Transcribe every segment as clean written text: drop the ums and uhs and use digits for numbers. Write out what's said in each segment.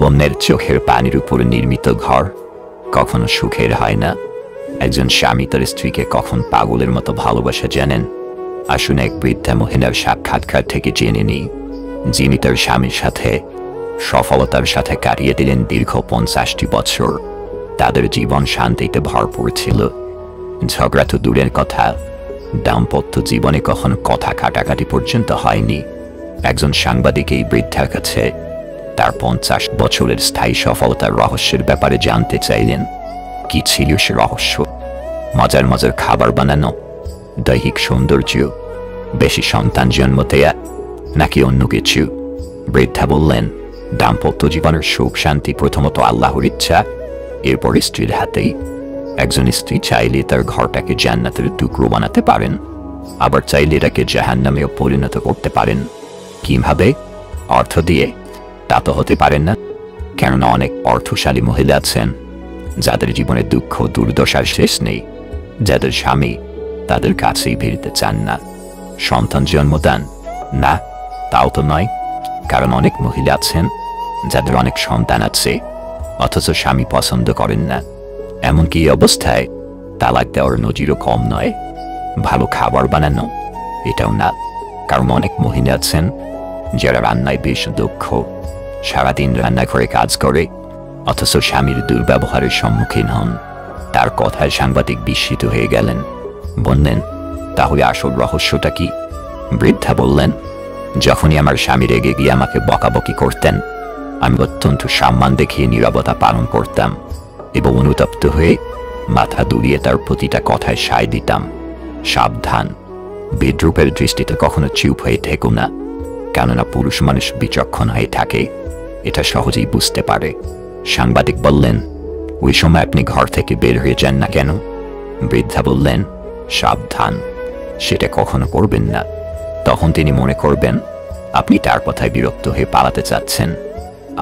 অন্যের চোখের পানির উপর নির্মিত ঘর কখনো সুখের হয় না। একজন স্বামী তার স্ত্রীকে কখন পাগলের মতো ভালোবাসা জানেন? আসুন এক বৃদ্ধা মহিলার সাক্ষাৎকার থেকে জেনে নিই, যিনি তার স্বামীর সাথে সফলতার সাথে কাটিয়ে দিলেন দীর্ঘ 50টি বছর। তাদের জীবন শান্তিতে ভরপুর ছিল। ঝগড়া তো দূরের কথা, দাম্পত্য জীবনে কখনো কথা কাটাকাটি পর্যন্ত হয়নি। একজন সাংবাদিক এই বৃদ্ধার কাছে তার 50 বছরের স্থায়ী সফলতার রহস্যের ব্যাপারে জানতে চাইলেন। কি ছিল সে রহস্য? মজার মজার খাবার বানানো, দৈহিক সৌন্দর্য, বেশি সন্তান জন্ম দেয়া, নাকি অন্য কিছু? বৃদ্ধা বললেন, দাম্পত্য জীবনের সুখ শান্তি প্রথমত আল্লাহর ইচ্ছা, এরপর স্ত্রীর হাতেই। একজন স্ত্রী চাইলে তার ঘরটাকে জান্নাতের টুকরো বানাতে পারেন, আবার চাইলে এটাকে জাহান্নামেও পরিণত করতে পারেন। কিভাবে? অর্থ দিয়ে? তা তো হতে পারেন না, কেননা অনেক অর্থশালী মহিলা আছেন যাদের জীবনে দুঃখ দুর্দশার শেষ নেই, যাদের স্বামী তাদের কাছেই ফিরতে চান না। সন্তান জন্মদান? না, তাও তো নয়, কারণ অনেক মহিলা আছেন যাদের অনেক সন্তান আছে অথচ স্বামী পছন্দ করেন না। এমনকি এই অবস্থায় তালাক দেওয়ার নজিরও কম নয়। ভালো খাবার বানানো? এটাও না, কারণ অনেক মহিলা আছেন যারা রান্নায় বেশ দক্ষ, সারাদিন রান্নাঘরে কাজ করে অথচ স্বামীর দুর্ব্যবহারের সম্মুখীন হন। তার কথায় সাংবাদিক বিস্মিত হয়ে গেলেন। বললেন, তাহলে আসল রহস্যটা কি? বৃদ্ধা বললেন, যখনই আমার স্বামী রেগে গিয়ে আমাকে বকাবকি করতেন, আমি অত্যন্ত সম্মান দেখিয়ে নীরবতা পালন করতাম এবং অনুতপ্ত হয়ে মাথা দুলিয়ে তার প্রতিটা কথায় সায় দিতাম। সাবধান, বিদ্রুপের দৃষ্টিতে কখনো চুপ হয়ে থেকো না, কেননা পুরুষ মানুষ বিচক্ষণ হয়ে থাকে, এটা সহজেই বুঝতে পারে। সাংবাদিক বললেন, ওই সময় আপনি ঘর থেকে বের হয়ে যান না কেন? বৃদ্ধা বললেন, সাবধান, সেটা কখনো করবেন না। তখন তিনি মনে করবেন আপনি তার কথায় বিরক্ত হয়ে পালাতে চাচ্ছেন।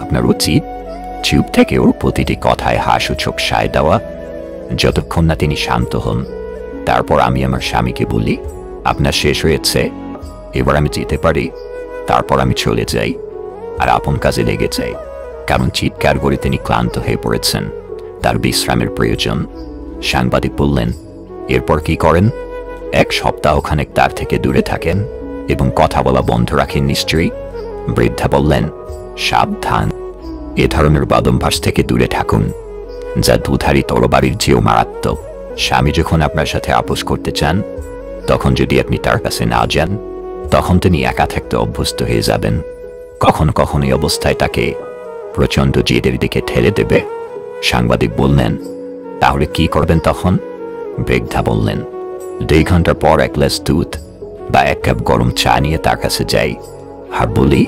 আপনার উচিত চুপ থেকে ওর প্রতিটি কথায় হাসূচক সায় দেওয়া, যতক্ষণ না তিনি শান্ত হন। তারপর আমি আমার স্বামীকে বলি, আপনার শেষ হয়েছে, এবার আমি যেতে পারি। তারপর আমি চলে যাই আর আপন কাজে লেগে যাই, কারণ চিৎকার করে তিনি ক্লান্ত হয়ে পড়েছেন, তার বিশ্রামের প্রয়োজন। সাংবাদিক বললেন, এরপর কি করেন? 1 সপ্তাহখানেক তার থেকে দূরে থাকেন এবং কথা বলা বন্ধ রাখেন নিশ্চয়ই? বৃদ্ধা বললেন, সাবধান, এ ধরনের বদভ্যাস থেকে দূরে থাকুন, যা দুধারী তরবারির চেয়েও মারাত্মক। স্বামী যখন আপনার সাথে আপোষ করতে চান, তখন যদি আপনি তার কাছে না যান, তখন তিনি একা থাকতে অভ্যস্ত হয়ে যাবেন। কখনো কখনো এই অবস্থায় তাকে প্রচণ্ড জেদের দিকে ঠেলে দেবে। সাংবাদিক বললেন, তাহলে কি করবেন তখন? বৃদ্ধা বললেন, 2 ঘন্টা পর 1 গ্লাস দুধ বা 1 কাপ গরম চা নিয়ে তার কাছে যাই আর বলি,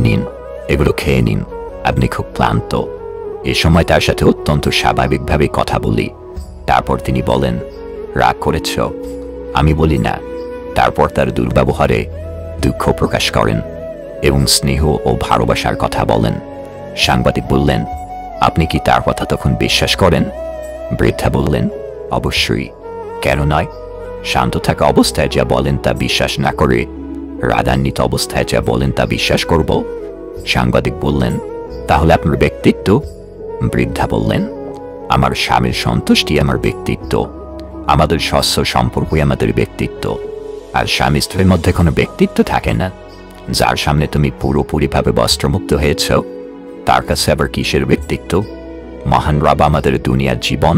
নিন, এগুলো খেয়ে নিন, আপনি খুব ক্লান্ত। এ সময় তার সাথে অত্যন্ত স্বাভাবিকভাবে কথা বলি। তারপর তিনি বলেন, রাগ করেছ? আমি বলি না। তারপর তার দুর্ব্যবহারে দুঃখ প্রকাশ করেন এবং স্নেহ ও ভালোবাসার কথা বলেন। সাংবাদিক বললেন, আপনি কি তার কথা তখন বিশ্বাস করেন? বৃদ্ধা বললেন, অবশ্যই, কেন নয়? শান্ত থাকা অবস্থায় যা বলেন তা বিশ্বাস না করে রাগান্বিত অবস্থায় যা বলেন তা বিশ্বাস করব? সাংবাদিক বললেন, তাহলে আপনার ব্যক্তিত্ব? বৃদ্ধা বললেন, আমার স্বামীর সন্তুষ্টি আমার ব্যক্তিত্ব, আমাদের স্বস্ব সম্পর্কই আমাদের ব্যক্তিত্ব। আর স্বামী স্ত্রীর মধ্যে কোনো ব্যক্তিত্ব থাকে না। যার সামনে তুমি পুরোপুরিভাবে বস্ত্রমুক্ত হয়েছ, তার কাছে আবার কিসের ব্যক্তিত্ব? মহান রব আমাদের দুনিয়ার জীবন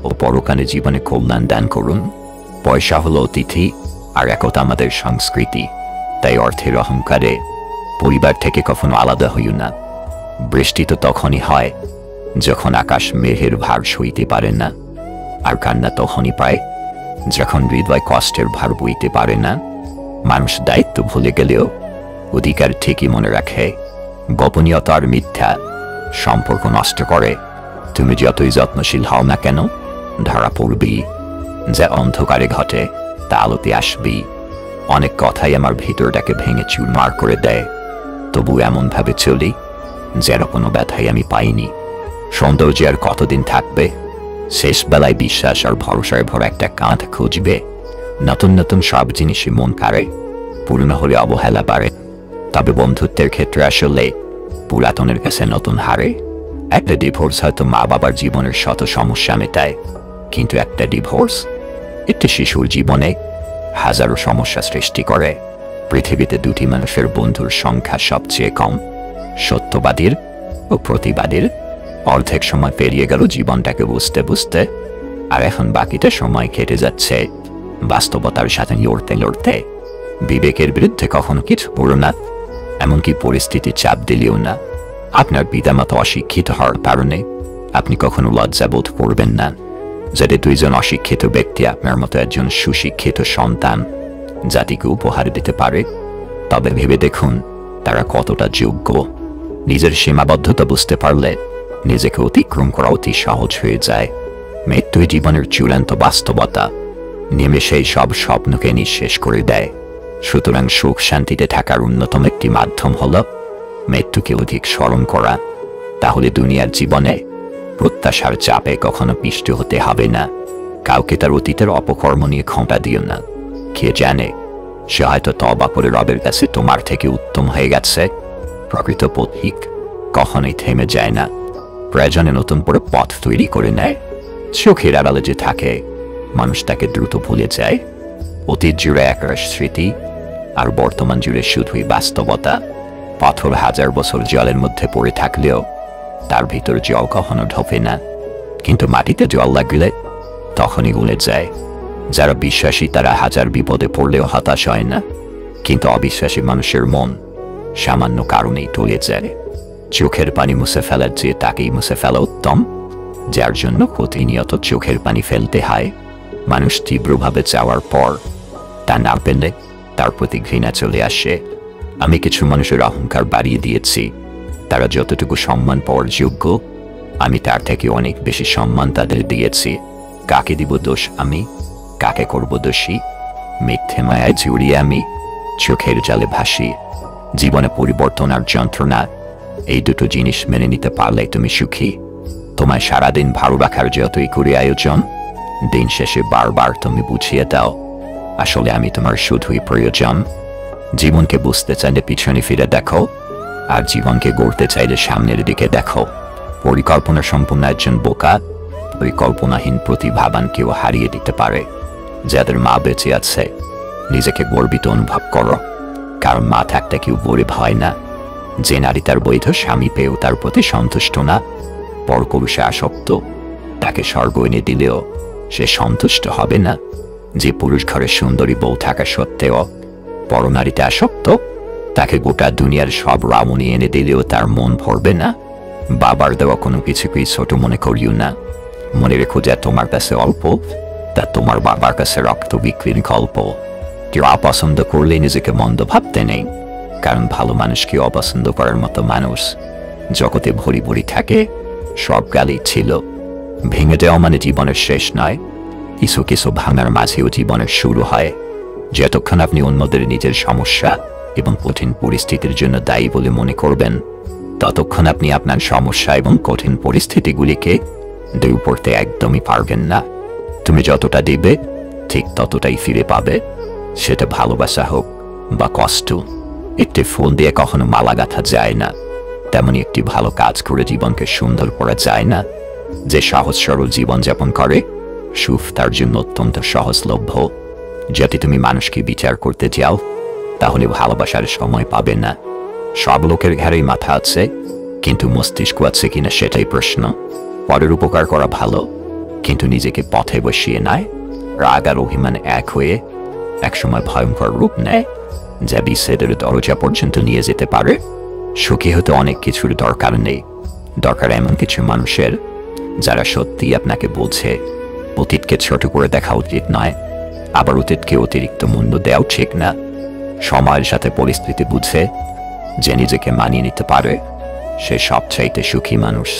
ও পরকালে জীবনে কল্যাণ দান করুন। পয়সা হলো অতিথি আর একতা আমাদের সংস্কৃতি, তাই অর্থের অহংকারে পরিবার থেকে কখনো আলাদা হইও না। বৃষ্টি তো তখনই হয় যখন আকাশ মেঘের ভার সইতে পারে না, আর কান্না তখনই পায় যখন হৃদয় কষ্টের ভার বইতে পারে না। মানুষ দায়িত্ব ভুলে গেলেও অধিকার ঠিকই মনে রাখে। গোপনীয়তা আর মিথ্যা সম্পর্ক নষ্ট করে। তুমি যতই যত্নশীল হও না কেন, ধরা পড়বি। যা অন্ধকারে ঘটে তা আলোতে আসবি। অনেক কথাই আমার ভিতরটাকে ভেঙে চুরমার করে দেয়, তবু এমনভাবে চলি যেন কোনো ব্যথাই আমি পাইনি। সৌন্দর্য আর কতদিন থাকবে? শেষ বেলায় বিশ্বাস আর ভরসায় ভরা একটা কাঁধ খুঁজবে। নতুন নতুন সব জিনিসই মন কাড়ে, পুরনো হলে অবহেলা বাড়ে। তবে বন্ধুত্বের ক্ষেত্রে আসলে পুরাতনের কাছে নতুন হারে। একটা ডিভোর্স হয়তো মা বাবার জীবনের শত সমস্যা মেটায়, কিন্তু একটা ডিভোর্স একটি শিশুর জীবনে হাজারো সমস্যা সৃষ্টি করে। পৃথিবীতে দুটি মানুষের বন্ধুর সংখ্যা সবচেয়ে কম, সত্যবাদীর ও প্রতিবাদীর। অর্ধেক সময় পেরিয়ে গেল জীবনটাকে বুঝতে বুঝতে, আর এখন বাকিটা সময় কেটে যাচ্ছে বাস্তবতার সাথে লড়তে লড়তে। বিবেকের বিরুদ্ধে কখনো কিছু পড়ো না, এমনকি পরিস্থিতি চাপ দিলেও না। আপনার পিতামাতা অশিক্ষিত হওয়ার কারণে আপনি কখনো লজ্জা বোধ করবেন না। যাতে দুইজন অশিক্ষিত ব্যক্তি আপনার মতো একজন সুশিক্ষিত সন্তান জাতিকে উপহার দিতে পারে, তবে ভেবে দেখুন তারা কতটা যোগ্য। নিজের সীমাবদ্ধতা বুঝতে পারলে নিজেকে অতিক্রম করা অতি সহজ হয়ে যায়। মৃত্যুই জীবনের চূড়ান্ত বাস্তবতা, নেমে সেই সব স্বপ্নকে নিঃশেষ করে দেয়। সুতরাং সুখ শান্তিতে থাকার অন্যতম একটি মাধ্যম হল মৃত্যুকে অধিক স্মরণ করা। তাহলে দুনিয়ার জীবনে প্রত্যাশার চাপে কখনো পিষ্ট হতে হবে না। কাউকে তার অতীতের অপকর্ম নিয়ে খোঁটা দিও না। কে জানে, সে হয়তো তওবা করে রবের কাছে তোমার থেকে উত্তম হয়ে গেছে। প্রকৃত পথিক কখনোই থেমে যায় না, প্রয়োজনে নতুন করে পথ তৈরি করে নেয়। চোখের আড়ালে যে থাকে মানুষ তাকে দ্রুত ভুলে যায়। অতীত জুড়ে একরাশ স্মৃতি, আর বর্তমান জুড়ে শুধুই বাস্তবতা। পাথর হাজার বছর জলের মধ্যে পড়ে থাকলেও তার ভিতর জল কখনো ঢোকে না, কিন্তু মাটিতে জল লাগলে তখনই গলে যায়। যারা বিশ্বাসী তারা হাজার বিপদে পড়লেও হতাশ হয় না, কিন্তু অবিশ্বাসী মানুষের মন সামান্য কারণেই টলে যায়। চোখের পানি মুছে ফেলার চেয়ে তাকেই মুছে ফেলা উত্তম, যার জন্য প্রতিনিয়ত চোখের পানি ফেলতে হয়। মানুষ তীব্রভাবে চাওয়ার পর তা না পেলে তার প্রতি ঘৃণা চলে আসে। আমি কিছু মানুষের অহংকার বাড়িয়ে দিয়েছি। তারা যতটুকু সম্মান পাওয়ার যোগ্য, আমি তার থেকে অনেক বেশি সম্মান তাদের দিয়েছি। কাকে দিব দোষ আমি, কাকে করব দোষী? মিথ্যে মায়ায় জড়িয়ে আমি চোখের জালে ভাসি। জীবনে পরিবর্তন আর যন্ত্রণা, এই দুটো জিনিস মেনে নিতে পারলেই তুমি সুখী। তোমায় সারাদিন ভালো রাখার যতই করি আয়োজন, দিন শেষে বারবার তুমি বুঝিয়ে দাও আসলে আমি তোমার শুধুই প্রয়োজন। জীবনকে বুঝতে চাইলে পিছনে ফিরে দেখো, আর জীবনকে গড়তে চাইলে সামনের দিকে দেখো। পরিকল্পনা সম্পন্ন একজন বোকা পরিকল্পনাহীন প্রতিভাবানকেও হারিয়ে দিতে পারে। যাদের মা বেঁচে আছে নিজেকে গর্বিত অনুভব করো, কারণ মা থাকতে কেউ গরিব হয় না। যে নারী তার বৈধ স্বামী পেয়েও তার প্রতি সন্তুষ্ট না, পরপুরুষে আসক্ত, তাকে স্বর্গ এনে দিলেও সে সন্তুষ্ট হবে না। যে পুরুষ ঘরে সুন্দরী বউ থাকা সত্ত্বেও পরনারীতে আসক্ত, তাকে গোটা দুনিয়ার সব রামণী এনে দিলেও তার মন ভরবে না। বাবার দেওয়া কোনো কিছুকেই ছোট মনে করিও না। মনে রেখো যা তোমার কাছে অল্প, তা তোমার বাবার কাছে রক্ত বিক্রির গল্প। কেউ অপছন্দ করলে নিজেকে মন্দ ভাবতে নেই, কারণ ভালো মানুষকে অপছন্দ করার মতো মানুষ জগতে ভরি ভরি থাকে। সব কালই ছিল। ভেঙে দেওয়া মানে জীবনের শেষ নয়, কিছু কিছু ভাঙার মাঝেও জীবনের শুরু হয়। যতক্ষণ আপনি অন্যদের নিজের সমস্যা এবং কঠিন পরিস্থিতির জন্য দায়ী বলে মনে করবেন, ততক্ষণ আপনি আপনার সমস্যা এবং কঠিন পরিস্থিতিগুলিকে দূর করতে একদমই পারবেন না। তুমি যতটা দিবে ঠিক ততটাই ফিরে পাবে, সেটা ভালোবাসা হোক বা কষ্ট। একটি ফুল দিয়ে কখনো মালা গাঁথা যায় না, তেমনি একটি ভালো কাজ করে জীবনকে সুন্দর করা যায় না। যে সহজ সরল জীবনযাপন করে সুখ তার জন্য অত্যন্ত সহজলভ্য। যদি তুমি মানুষকে বিচার করতে যাও তাহলে ভালোবাসার সময় পাবে না। সব লোকের ঘাড়েই মাথা আছে, কিন্তু মস্তিষ্ক আছে কিনা সেটাই প্রশ্ন। পরের উপকার করা ভালো, কিন্তু নিজেকে পথে বসিয়ে নেয়। রাগ আর অভিমান এক হয়ে একসময় ভয়ঙ্কর রূপ নেয়, যা বিচ্ছেদের দরজা পর্যন্ত নিয়ে যেতে পারে। সুখী হতে অনেক কিছুর দরকার নেই, দরকার এমন কিছু মানুষের যারা সত্যিই আপনাকে বোঝে। অতীতকে ছোট করে দেখা উচিত নয়, আবার অতীতকে অতিরিক্ত মূল্য দেওয়া ঠিক না। সময়ের সাথে পরিস্থিতি বুঝে যে নিজেকে মানিয়ে নিতে পারে, সে সবচাইতে সুখী মানুষ।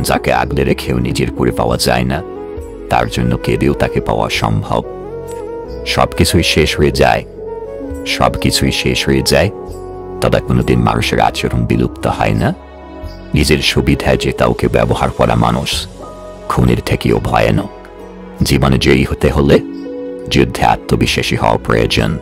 যাকে আগলে রেখেও নিজের করে পাওয়া যায় না, তার জন্য কেঁদেও তাকে পাওয়া সম্ভব। সবকিছুই শেষ হয়ে যায়, সবকিছুই শেষ হয়ে যায়, তবে কোনোদিন মানুষের আচরণ বিলুপ্ত হয় না। নিজের সুবিধায় যে কাউকে ব্যবহার করা মানুষ খুনের থেকেও ভয়ানক। জীবনে জয়ী হতে হলে যুদ্ধে আত্মবিশ্বাসী হওয়া প্রয়োজন।